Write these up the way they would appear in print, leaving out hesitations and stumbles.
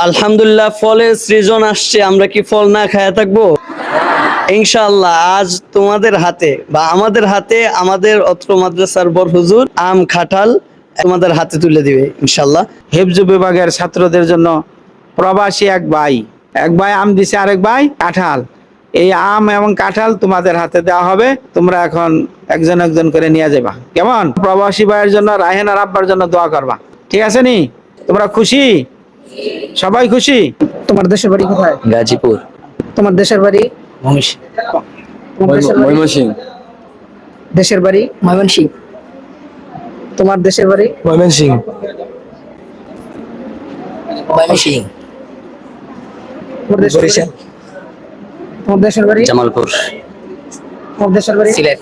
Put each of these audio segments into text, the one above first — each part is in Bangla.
আলহামদুলিল্লাহ, ফলের সিজন আসছে, আমরা কি ফল না খায়া থাকবো? ইনশাআল্লাহ আজ তোমাদের হাতে বা আমাদের হাতে আমাদের অত্র মাদ্রাসার বড় হুজুর আম কাঁঠাল তোমাদের হাতে তুলে দিবে ইনশাআল্লাহ। হেফজ বিভাগের ছাত্রদের জন্য প্রবাসী এক ভাই আম দিছে, আরেক ভাই কাঁঠাল। এই আম এবং কাঁঠাল তোমাদের হাতে দেওয়া হবে, তোমরা এখন একজন একজন করে নিয়ে যাবা। কেমন? প্রবাসী ভাইয়ের জন্য, রায়হান আর আব্বার জন্য দোয়া করবা, ঠিক আছে নি? তোমরা খুশি? সবাই খুশি? তোমার দেশের বাড়ি কোথায়? গাজীপুর। তোমার দেশের বাড়ি? তোমার দেশের বাড়ি? ময়মনসিংহ। দেশের বাড়ি? ময়মনসিংহ। তোমার দেশের বাড়ি? ময়মনসিংহ। ময়মনসিংহ। তোমার দেশের বাড়ি? তোমার দেশের বাড়ি? জামালপুর। তোমার দেশের বাড়ি? সিলেট।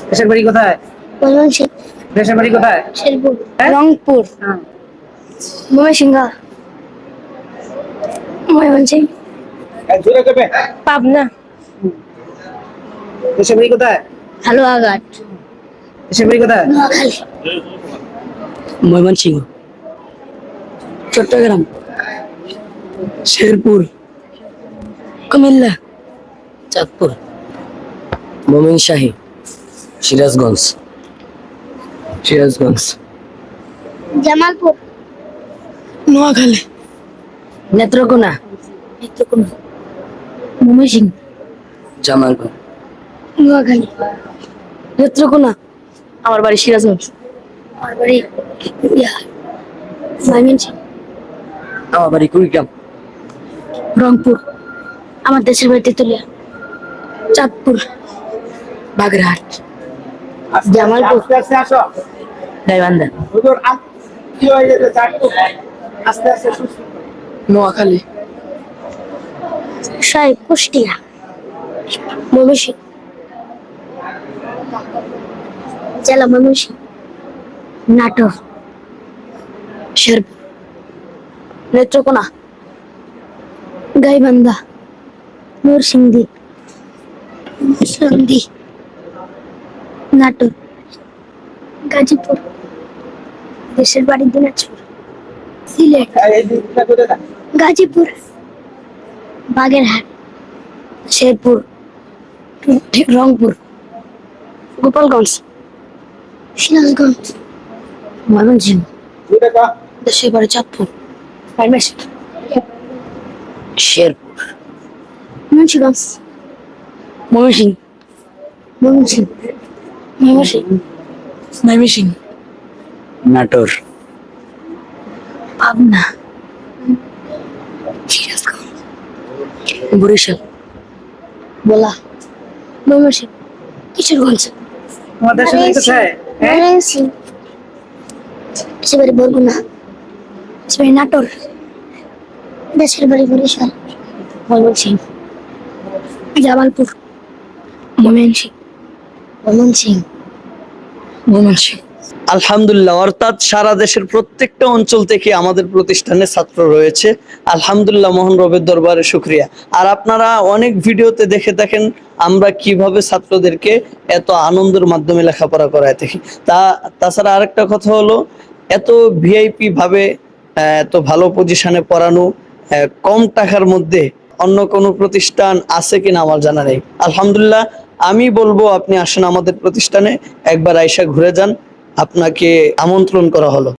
দেশের বাড়ি কোথায়? ময়মনসিংহ। দেশের বাড়ি কোথায়? শেরপুর। হ্যাঁ? রংপুর। হ্যাঁ। ময়মনসিংহ। ময়মনসিংহ। পাবনা। দেশের বাড়ি কোথায়? হালুয়াঘাট। দেশের বাড়ি কোথায়? নোয়াখালী। ময়মনসিংহ। চট্টগ্রাম। শেরপুর। কুমিল্লা। চাঁদপুর। ময়মনসিংহ। সিরাজগঞ্জ। জামালপুর। নোয়াখালী। নেত্রকোনা। ময়মনসিংহ। জামালপুর। নোয়াখালী। নেত্রকোনা। আমার বাড়ি সিরাজগঞ্জ। আমার বাড়ি ময়মনসিংহ। আমার বাড়ি কুড়িগ্রাম। রংপুর। আমার দেশের বাড়ি তেতুলিয়া। চাঁদপুর। বাগেরহাট। জামালপুর। গাইবান্ধা। নোয়াখালী। কুষ্টিয়া। ময়মনসিংহ। জেলা ময়মনসিংহ। নাটোর। শেরপুর। নেত্রকোনা। গাইবান্ধা। নরসিংদী। সন্ধি। নাটোর। গাজীপুর। দেশের বাড়ি দিনাজপুর। সিলেট। গাজীপুর। বাগেরহাট। শেরপুর। রংপুর। গোপালগঞ্জ। সিরাজগঞ্জ। ময়মনসিংহ। দেশের বাড়ি চাঁদপুর। শেরপুর। মুন্সিগঞ্জ। ময়মনসিংহ। ময়মনসিংহ। ময়মনসিংহ। নাটোর। পাবনা। সিরাজগঞ্জ। বরিশাল। বলা। ময়মনসিংহ। কিশোরগঞ্জ। তোমার দেশের বাড়ি কোথায়? হ্যাঁ? ময়মনসিংহ। দেশের বাড়ি বরগুনা। দেশের বাড়ি নাটোর। দেশের বাড়ি বরিশাল। ময়মনসিংহ। জামালপুর। ময়মনসিংহ। ময়মনসিংহ। ময়মনসিংহ। আলহামদুলিল্লাহ, অর্থাৎ সারা দেশের প্রত্যেকটা অঞ্চল থেকে আমাদের প্রতিষ্ঠানে ছাত্র রয়েছে। আলহামদুলিল্লাহ, মোহন রবের দরবারে শুকরিয়া। আর আপনারা অনেক ভিডিওতে দেখে থাকেন আমরা কিভাবে ছাত্রদেরকে এত আনন্দের মাধ্যমে লেখাপড়া করায় থাকি। তাছাড়া আরেকটা কথা হলো, এত ভিআইপি ভাবে এত ভালো পজিশনে পড়ানো কম টাকার মধ্যে অন্য কোনো প্রতিষ্ঠান আছে কিনা আমার জানা নেই। আলহামদুলিল্লাহ, আমি বলবো আপনি আসেন আমাদের প্রতিষ্ঠানে, একবার আইসা ঘুরে যান, আপনাকে আমন্ত্রণ করা হলো।